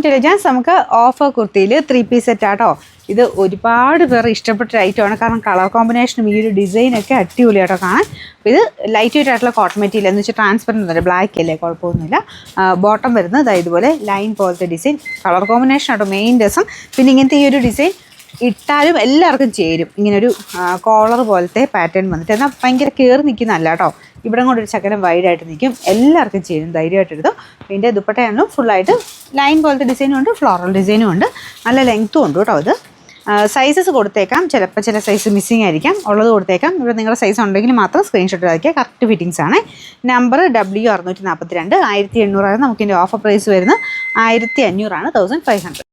ടെലിജൻസ് നമുക്ക് offer കുർത്തിയിൽ 3 piece set ആട്ടോ. ഇത് ഒരുപാട് പേർ ഇഷ്ടപ്പെട്ട ഐറ്റമാണ്. കാരണം കളർ കോമ്പിനേഷനും ഈ ഒരു ഡിസൈനൊക്കെ അടിപൊളിയായിട്ടോ കാണാൻ. ഇത് ലൈറ്റ് വെയിറ്റ് ആയിട്ടുള്ള കോട്ടൺ മെറ്റീരിയൽ എന്ന് വെച്ചാൽ ട്രാൻസ്പെറൻറ്റ് അല്ല, ബ്ലാക്ക് അല്ലേ, കുഴപ്പമൊന്നുമില്ല. ബോട്ടം വരുന്നത് ഇതുപോലെ ലൈൻ പോലത്തെ ഡിസൈൻ. കളർ കോമ്പിനേഷൻ ആട്ടോ മെയിൻ രസം. പിന്നെ ഇങ്ങനത്തെ ഈ ഒരു ഡിസൈൻ ഇട്ടാലും എല്ലാവർക്കും ചേരും. ഇങ്ങനൊരു കോളർ പോലത്തെ പാറ്റേൺ വന്നിട്ട് എന്നാൽ ഭയങ്കര കയറി നിൽക്കുന്നതല്ല കേട്ടോ. ഇവിടെ കൊണ്ടൊരു ശകലം വൈഡായിട്ട് നിൽക്കും. എല്ലാവർക്കും ചേരും, ധൈര്യമായിട്ട് എടുത്തു. പിന്നെ ദുപ്പട്ടയാണെങ്കിലും ഫുള്ളായിട്ട് ലൈൻ പോലത്തെ ഡിസൈനും ഉണ്ട്, ഫ്ലോറൽ ഡിസൈനും ഉണ്ട്, നല്ല ലെങ്ത്തും ഉണ്ട് കേട്ടോ. ഇത് സൈസസ് കൊടുത്തേക്കാം, ചിലപ്പോൾ ചില സൈസ് മിസ്സിങ് ആയിരിക്കാം, ഉള്ളത് കൊടുത്തേക്കാം. ഇവിടെ നിങ്ങളുടെ സൈസ് ഉണ്ടെങ്കിൽ മാത്രം സ്ക്രീൻഷോട്ട് ഇതാക്കിയാൽ കറക്റ്റ് ഫിറ്റിങ്സ് ആണ്. നമ്പർ W642 1800 നമുക്കിൻ്റെ ഓഫർ പ്രൈസ് വരുന്നത് 1500 1500.